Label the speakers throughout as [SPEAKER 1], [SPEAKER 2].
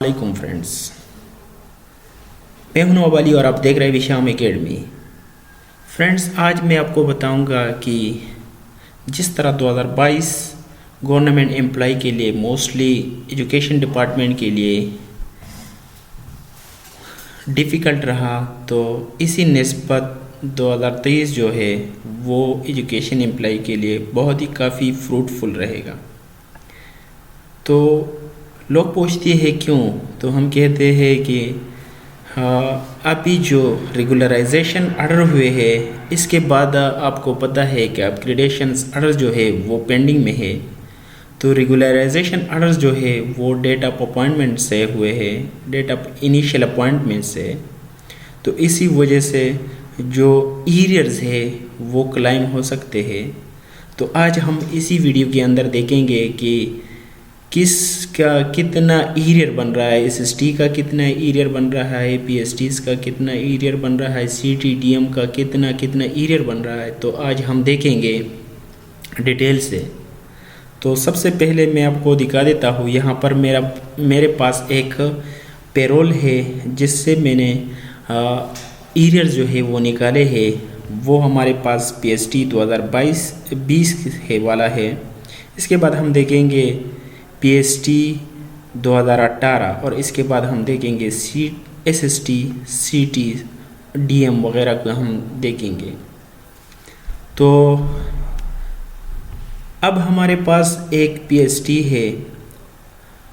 [SPEAKER 1] वालेकुम फ्रेंड्स, मैं हूं नवाब अली और आप देख रहे हैं विशाम एकेडमी। फ्रेंड्स, आज मैं आपको बताऊंगा कि जिस तरह 2022 गवर्नमेंट एम्प्लॉय के लिए मोस्टली एजुकेशन डिपार्टमेंट के लिए डिफ़िकल्ट रहा, तो इसी निस्बत 2023 जो है वो एजुकेशन एम्प्लॉय के लिए बहुत ही काफ़ी फ्रूटफुल रहेगा। तो लोग पूछते हैं क्यों, तो हम कहते हैं कि अभी जो रेगुलराइजेशन ऑर्डर हुए हैं इसके बाद आपको पता है कि अपग्रेडेशंस ऑर्डर जो है वो पेंडिंग में है। तो रेगुलराइजेशन ऑर्डर्स जो है वो डेट ऑफ अपॉइंटमेंट से हुए हैं, डेट ऑफ इनिशियल अपॉइंटमेंट से। तो इसी वजह से जो एरियर्स है वो क्लाइम हो सकते हैं। तो आज हम इसी वीडियो के अंदर देखेंगे कि किसका कितना एरियर बन रहा है, एसएसटी का कितना एरियर बन रहा है, पीएसटीज का कितना एरियर बन रहा है, सीटीडीएम का कितना एरियर बन रहा है। तो आज हम देखेंगे डिटेल से। तो सबसे पहले मैं आपको दिखा देता हूँ, यहाँ पर मेरे पास एक पेरोल है जिससे मैंने एरियर जो है वो निकाले हैं। वो हमारे पास पीएसटी 2022-20 है वाला है। इसके बाद हम देखेंगे पीएसटी 2018 और इसके बाद हम देखेंगे एसएसटी, सीटी, डीएम वगैरह को हम देखेंगे। तो अब हमारे पास एक पीएसटी है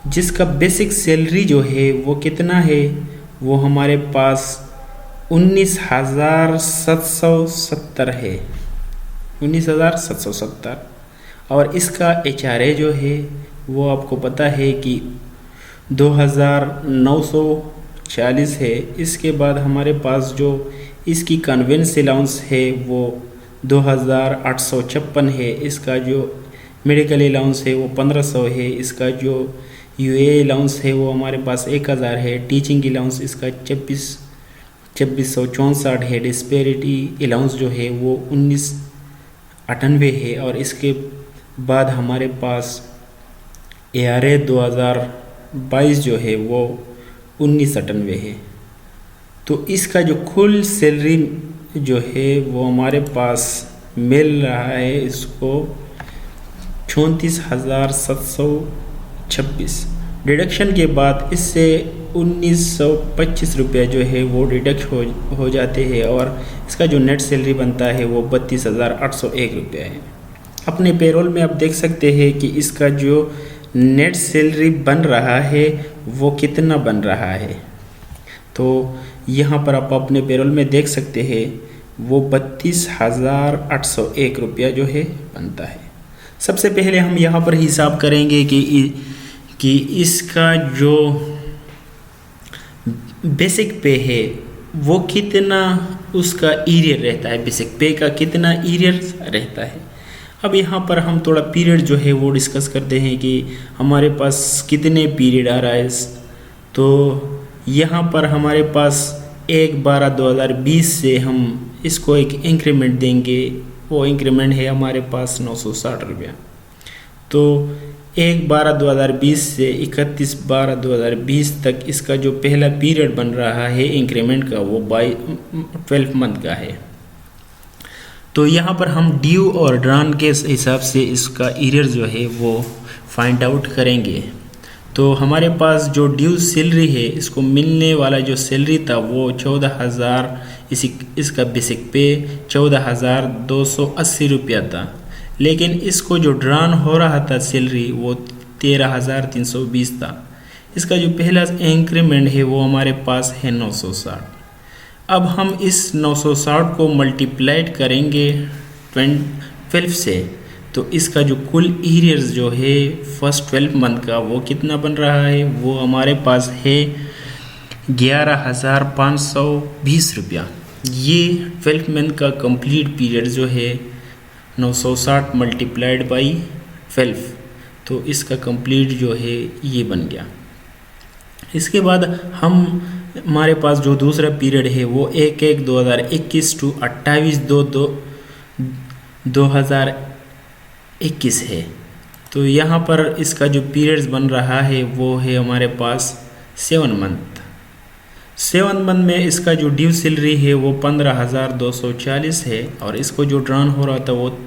[SPEAKER 1] जिसका बेसिक सैलरी जो है वो कितना है, वो हमारे पास 19,770 है, 19,770। और इसका एचआरए जो है वो आपको पता है कि 2,940 है। इसके बाद हमारे पास जो इसकी कन्वेंस अलाउंस है वो 2,856 है। इसका जो मेडिकल अलाउंस है वो 1,500 है। इसका जो यूए अलाउंस है वो हमारे पास 1,000 है। टीचिंग अलाउंस इसका 2,664 है। डिस्पेरिटी अलाउंस जो है वो 1998 है। और इसके बाद हमारे पास एआरए 2022 जो है वो 1998 है। तो इसका जो कुल सैलरी जो है वो हमारे पास मिल रहा है इसको 34,726। डिडक्शन के बाद इससे 1,925 रुपये जो है वो डिडक्ट हो जाते हैं और इसका जो नेट सैलरी बनता है वो 32,801 रुपये है। अपने पेरोल में आप देख सकते हैं कि इसका जो नेट सैलरी बन रहा है वो कितना बन रहा है। तो यहाँ पर आप अपने पेरोल में देख सकते हैं वो 32,801 रुपया जो है बनता है। सबसे पहले हम यहाँ पर हिसाब करेंगे कि इसका जो बेसिक पे है वो कितना उसका एरियर रहता है, बेसिक पे का कितना एरियर रहता है। अब यहाँ पर हम थोड़ा पीरियड जो है वो डिस्कस करते हैं कि हमारे पास कितने पीरियड आ रहा है। तो यहाँ पर हमारे पास 1/12/2020 से हम इसको एक इंक्रीमेंट देंगे। वो इंक्रीमेंट है हमारे पास 960 रुपया। तो 1/12/2020 से 31/12/2020 तक इसका जो पहला पीरियड बन रहा है इंक्रीमेंट का वो 12 मंथ का है। तो यहाँ पर हम ड्यू और ड्रॉन के हिसाब से इसका एरियर जो है वो फाइंड आउट करेंगे। तो हमारे पास जो ड्यू सैलरी है, इसको मिलने वाला जो सैलरी था वो 14,000, इसका बेसिक पे 14,280 रुपया था। लेकिन इसको जो ड्रॉन हो रहा था सैलरी वो 13,320 था। इसका जो पहला इंक्रीमेंट है वो हमारे पास है 960। अब हम इस 960 को मल्टीप्लाइड करेंगे 12 से, तो इसका जो कुल एरियर्स जो है फर्स्ट 12 मंथ का वो कितना बन रहा है, वो हमारे पास है 11,520 रुपया। ये 12 मंथ का कंप्लीट पीरियड जो है 960 मल्टीप्लाइड बाई 12, तो इसका कंप्लीट जो है ये बन गया। इसके बाद हमारे पास जो दूसरा पीरियड है वो 1/1/2021 टू 28/2/2021 है। तो यहाँ पर इसका जो पीरियड्स बन रहा है वो है हमारे पास 7 मंथ में इसका जो ड्यू सैलरी है वो 15,240 है और इसको जो ड्रॉन हो रहा था वो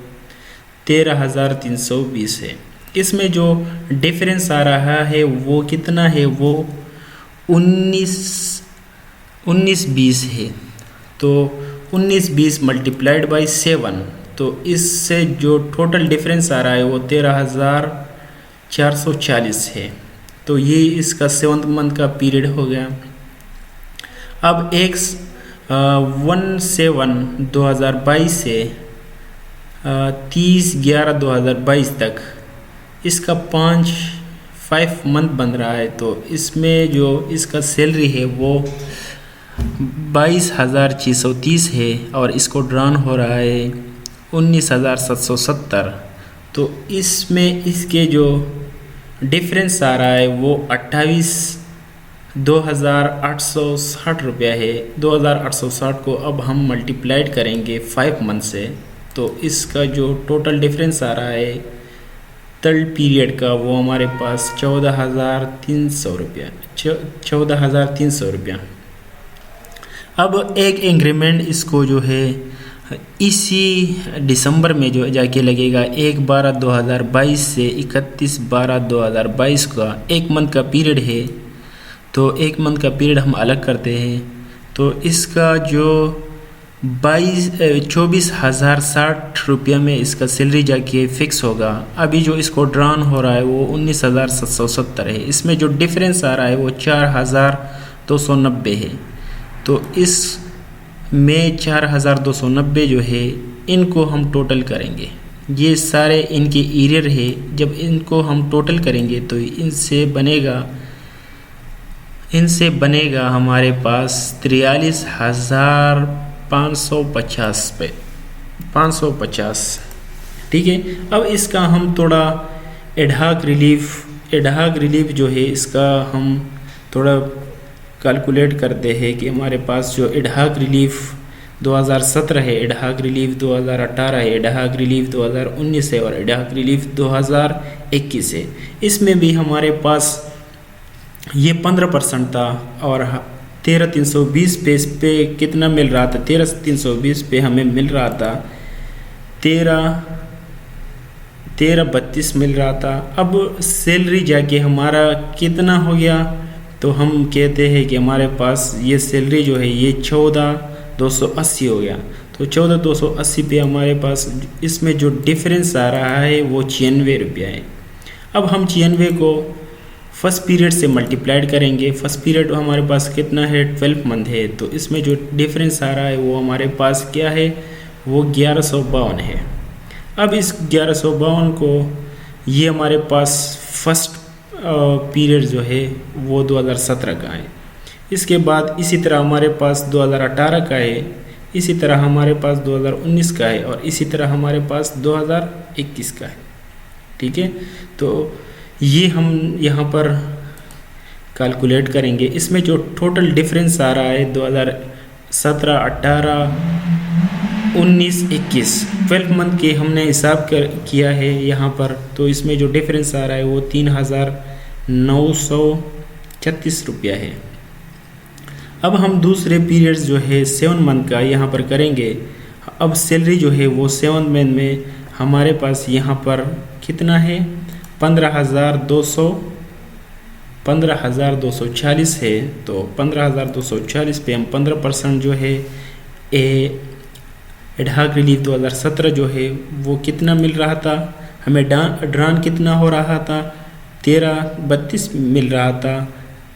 [SPEAKER 1] 13,320 है। इसमें जो डिफरेंस आ रहा है वो कितना है, वो 1920 है। तो 1920 मल्टीप्लाइड बाई 7, तो इससे जो टोटल डिफरेंस आ रहा है वो 13,440 है। तो ये इसका 7th मंथ का पीरियड हो गया। अब 1/7/2022 से 30/11/2022 तक इसका 5 मंथ बन रहा है। तो इसमें जो इसका सैलरी है वो 22,630 है और इसको ड्रॉन हो रहा है 19,770। तो इसमें इसके जो डिफरेंस आ रहा है वो 2,860 रुपया है। 2,860 को अब हम मल्टीप्लाइड करेंगे 5 मंथ से, तो इसका जो टोटल डिफरेंस आ रहा है थर्ड पीरियड का वो हमारे पास 14,300 रुपया। 14,300 रुपया। अब एक इंक्रीमेंट इसको जो है इसी दिसंबर में जो जाके लगेगा 1/12/2022 से 31/12/2022 का 1 मंथ का पीरियड है। तो 1 मंथ का पीरियड हम अलग करते हैं, तो इसका जो 24,060 रुपया में इसका सैलरी जाके फिक्स होगा। अभी जो इसको ड्रॉन हो रहा है वो 19,770 है। इसमें जो डिफरेंस आ रहा है वो 4,290 है। तो इस में 4,290 जो है इनको हम टोटल करेंगे। ये सारे इनके एरियर है, जब इनको हम टोटल करेंगे तो इनसे बनेगा हमारे पास 43,550 ठीक है। अब इसका हम थोड़ा एडहाक रिलीफ जो है इसका हम थोड़ा कैलकुलेट करते हैं कि हमारे पास जो एडहाक रिलीफ 2017 है, एडहाक रिलीफ 2018 है, एडहाक रिलीफ 2019 है और एडहाक रिलीफ 2021 है। इसमें भी हमारे पास ये 15% था और 13,320 पे कितना मिल रहा था, 13,320 पे हमें मिल रहा था 1332 मिल रहा था। अब सैलरी जाके हमारा कितना हो गया, तो हम कहते हैं कि हमारे पास ये सैलरी जो है ये 14,280 हो गया। तो 14,280 पे हमारे पास इसमें जो डिफरेंस आ रहा है वो 96 रुपया है। अब हम 96 को फर्स्ट पीरियड से मल्टीप्लाइड करेंगे। फर्स्ट पीरियड हमारे पास कितना है, 12 मंथ है। तो इसमें जो डिफरेंस आ रहा है वो हमारे पास क्या है, वो 1152 है। अब इस 1152 को ये हमारे पास फर्स्ट पीरियड जो है वो 2017 का है। इसके बाद इसी तरह हमारे पास 2018 का है, इसी तरह हमारे पास 2019 का है और इसी तरह हमारे पास 2021 का है। ठीक है, तो ये हम यहाँ पर कैलकुलेट करेंगे। इसमें जो टोटल डिफरेंस आ रहा है 2017, 18, 19, 21 12 मंथ के हमने हिसाब किया है यहाँ पर। तो इसमें जो डिफरेंस आ रहा है वो 3,936 रुपया है। अब हम दूसरे पीरियड्स जो है 7 मंथ का यहाँ पर करेंगे। अब सैलरी जो है वो 7 मंथ में हमारे पास यहाँ पर कितना है, 15,240 है। तो 15,240 पे हम 15% जो है एडहाक रिलीफ 2017 जो है वो कितना मिल रहा था हमें, ड्रॉन कितना हो रहा था, 1332 मिल रहा था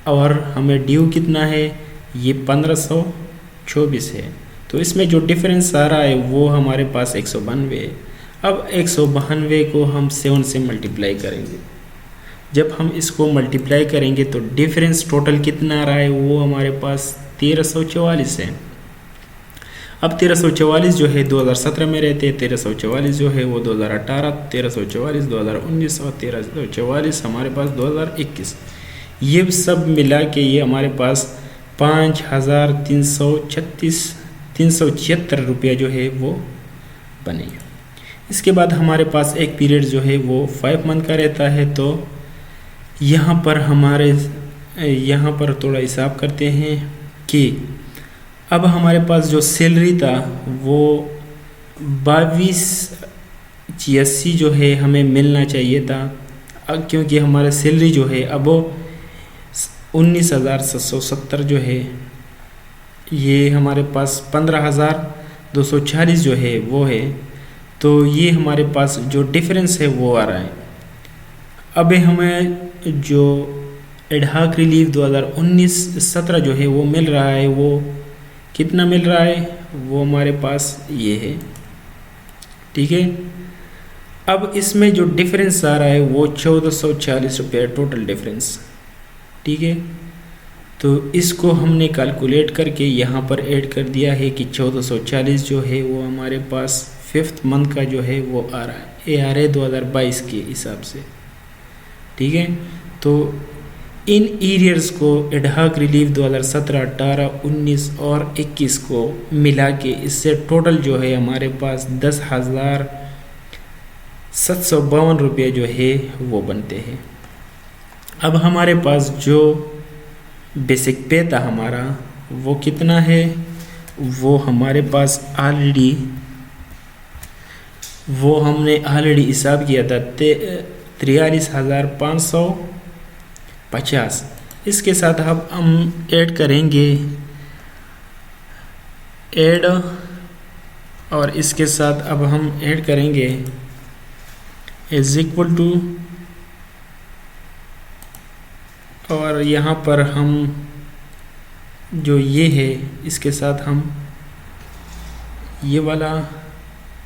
[SPEAKER 1] और हमें ड्यू कितना है, ये 1524 है। तो इसमें जो डिफरेंस आ रहा है वो हमारे पास 192 है। अब 192 को हम 7 से मल्टीप्लाई करेंगे। जब हम इसको मल्टीप्लाई करेंगे तो डिफरेंस टोटल कितना आ रहा है, वो हमारे पास 1344 है। अब 1344 जो है 2017 में रहते हैं, 1344 जो है वो 2018, 1344 2019 और 1344 हमारे पास 2021। ये सब मिला के ये हमारे पास 5,376 रुपया जो है वो बनेगा। इसके बाद हमारे पास एक पीरियड जो है वो 5 मंथ का रहता है। तो यहाँ पर हमारे यहाँ पर थोड़ा हिसाब करते हैं कि अब हमारे पास जो सैलरी था वो 2286 जो है हमें मिलना चाहिए था, क्योंकि हमारा सैलरी जो है अब 19,770 जो है, ये हमारे पास 15,240 जो है वो है। तो ये हमारे पास जो डिफरेंस है वो आ रहा है। अब हमें जो एडहाक रिलीफ 2019-17 जो है वो मिल रहा है, वो कितना मिल रहा है, वो हमारे पास ये है। ठीक है, अब इसमें जो डिफरेंस आ रहा है वो 1440 रुपये टोटल डिफरेंस। ठीक है, तो इसको हमने कैलकुलेट करके यहाँ पर ऐड कर दिया है कि 1440 जो है वो हमारे पास 5th मंथ का जो है वो आ रहा है ARA 2022 के हिसाब से। ठीक है, तो इन एरियर्स को एडहाक रिलीफ 2017, 18, 19 और 21 को मिला के इससे टोटल जो है हमारे पास 10,752 रुपये जो है वो बनते हैं। अब हमारे पास जो बेसिक पे था हमारा वो कितना है, वो हमारे पास हमने ऑलरेडी हिसाब किया था 43,550। इसके साथ अब हम ऐड करेंगे और इसके साथ अब हम ऐड करेंगे इज इक्वल टू, और यहाँ पर हम जो ये है इसके साथ हम ये वाला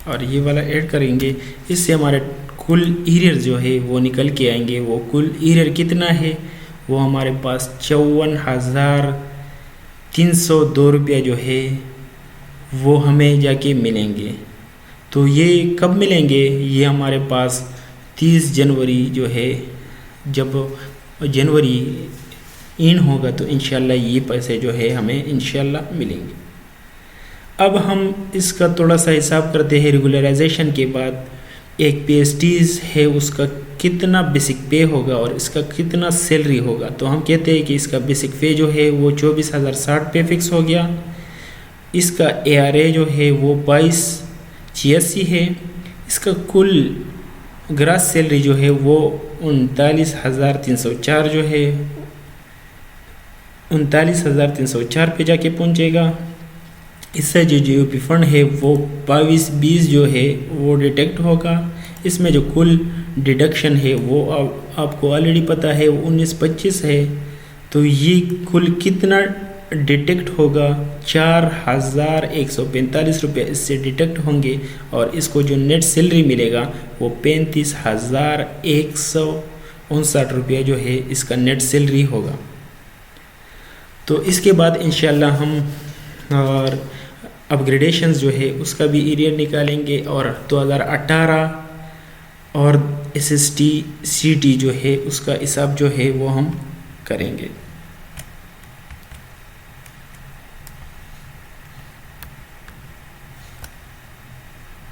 [SPEAKER 1] और ये वाला ऐड करेंगे। इससे हमारे कुल एरियर जो है वो निकल के आएंगे। वो कुल एरियर कितना है, वो हमारे पास 54,302 रुपये जो है वो हमें जाके मिलेंगे। तो ये कब मिलेंगे, ये हमारे पास 30 जनवरी जो है, जब जनवरी इन होगा तो इंशाल्लाह ये पैसे जो है हमें इंशाल्लाह मिलेंगे। अब हम इसका थोड़ा सा हिसाब करते हैं। रेगुलराइजेशन के बाद एक PSTs है उसका कितना बेसिक पे होगा और इसका कितना सैलरी होगा। तो हम कहते हैं कि इसका बेसिक पे जो है वो 24,060 पे फिक्स हो गया। इसका ARA जो है वो 2286 है। इसका कुल ग्रास सैलरी जो है वो 39,304 जो है 39,304 पे जाके पहुंचेगा। इससे जो GOP फंड है वो 2220 जो है वो डिटेक्ट होगा। इसमें जो कुल डिडक्शन है वो आपको ऑलरेडी पता है, वो 1925 है। तो ये कुल कितना डिटेक्ट होगा, 4,145 रुपये इससे डिटेक्ट होंगे। और इसको जो नेट सैलरी मिलेगा वो 35,159 रुपये जो है इसका नेट सैलरी होगा। तो इसके बाद इंशाल्लाह हम और अपग्रेडेशंस जो है उसका भी एरियर निकालेंगे और 2018 और SST CT जो है उसका हिसाब जो है वो हम करेंगे।